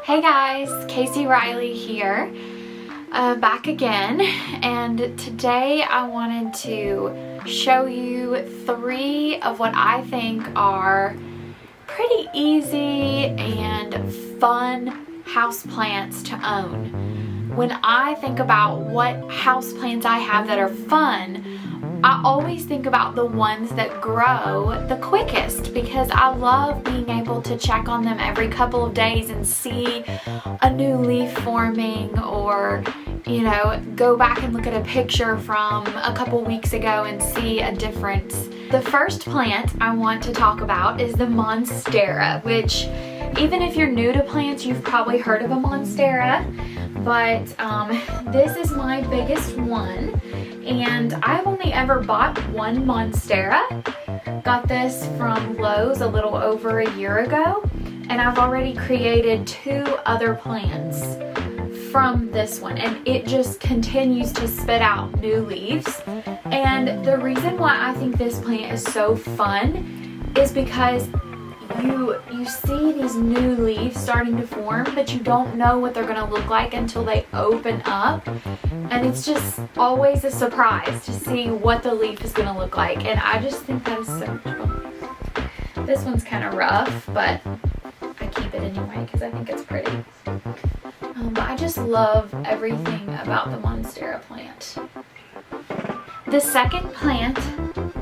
Hey guys, Casey Riley here, back again, and today I wanted to show you 3 of what I think are pretty easy and fun houseplants to own. When I think about what houseplants I have that are fun, I always think about the ones that grow the quickest because I love being able to check on them every couple of days and see a new leaf forming, or go back and look at a picture from a couple weeks ago and see a difference. The first plant I want to talk about is the Monstera, which even if you're new to plants, you've probably heard of a Monstera, but this is my biggest one, and I've only ever bought one Monstera. Got this from Lowe's a little over a year ago, and I've already created 2 other plants from this one, and it just continues to spit out new leaves. And the reason why I think this plant is so fun is because you see these new leaves starting to form, but you don't know what they're going to look like until they open up, and it's just always a surprise to see what the leaf is going to look like, and I just think that is so cool. This one's kind of rough, but I keep it anyway because I think it's pretty. But I just love everything about the Monstera plant. The second plant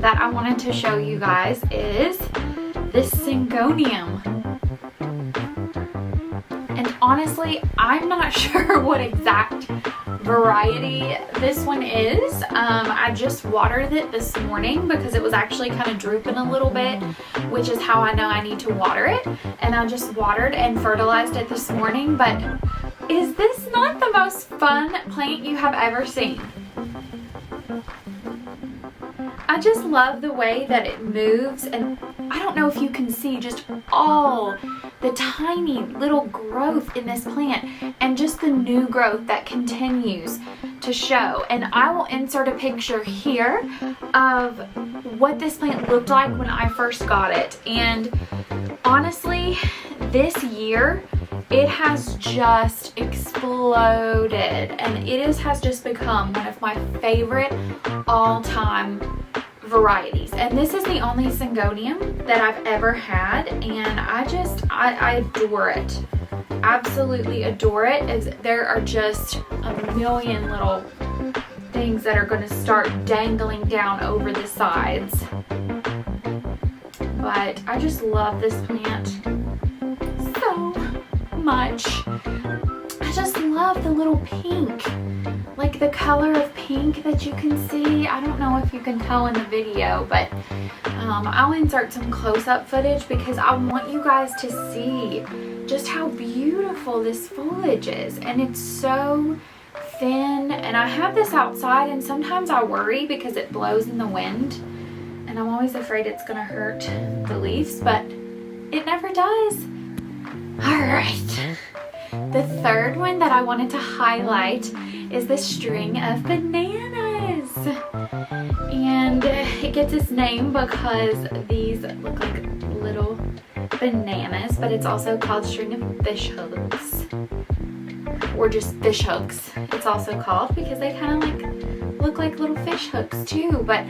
that I wanted to show you guys is this Syngonium. And honestly, I'm not sure what exact variety this one is. I just watered it this morning because it was actually kind of drooping a little bit, which is how I know I need to water it. And I just watered and fertilized it this morning. But is this not the most fun plant you have ever seen? I just love the way that it moves, and I don't know if you can see just all the tiny little growth in this plant and just the new growth that continues to show. And I will insert a picture here of what this plant looked like when I first got it. And honestly, this year it has just exploded, and it has just become one of my favorite all-time varieties. And this is the only Syngonium that I've ever had, and I adore it. Absolutely adore it. As there are just a million little things that are going to start dangling down over the sides. But I just love this plant so much. I just love the little pink, like the color of pink that you can see. I don't know if you can tell in the video, but I'll insert some close-up footage because I want you guys to see just how beautiful this foliage is. And it's so thin, and I have this outside, and sometimes I worry because it blows in the wind, and I'm always afraid it's gonna hurt the leaves, but it never does. All right. The third one that I wanted to highlight is this string of bananas. And it gets its name because these look like little bananas, but it's also called string of fish hooks, or just fish hooks. It's also called because they kind of look like little fish hooks too. But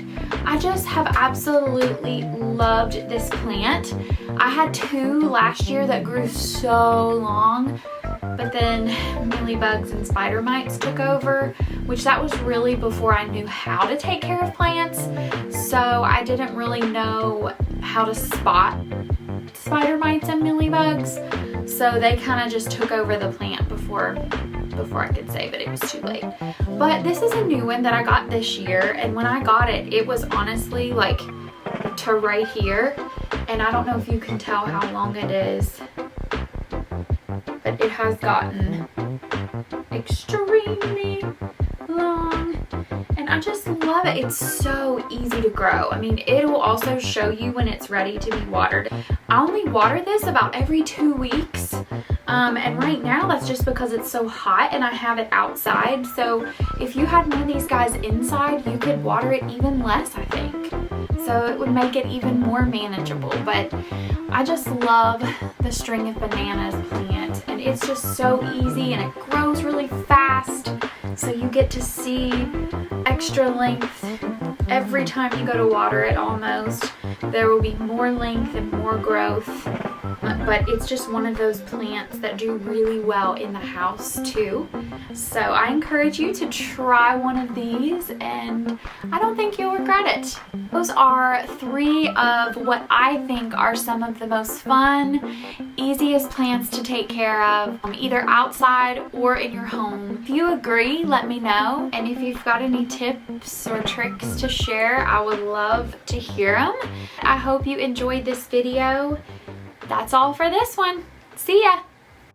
I just have absolutely loved this plant. I had 2 last year that grew so long, but then mealybugs and spider mites took over, which that was really before I knew how to take care of plants. So I didn't really know how to spot spider mites and mealybugs. So they kind of just took over the plant before I could save it. It was too late. But this is a new one that I got this year, and when I got it, it was honestly like to right here. And I don't know if you can tell how long it is, but it has gotten extremely long, and I just love it. It's so easy to grow. I mean, it will also show you when it's ready to be watered. I only water this about every 2 weeks, and right now that's just because it's so hot and I have it outside. So if you had one of these guys inside, you could water it even less, I think. So it would make it even more manageable. But I just love the string of bananas plant, and it's just so easy and it grows really fast, so you get to see extra length every time you go to water it. Almost there will be more length and more growth, but it's just one of those plants that do really well in the house too. So I encourage you to try one of these, and I don't think you'll regret it. Those are 3 of what I think are some of the most fun, easiest plants to take care of, either outside or in your home. If you agree, let me know, and if you've got any tips or tricks to share, I would love to hear them. I hope you enjoyed this video. That's all for this one. See ya!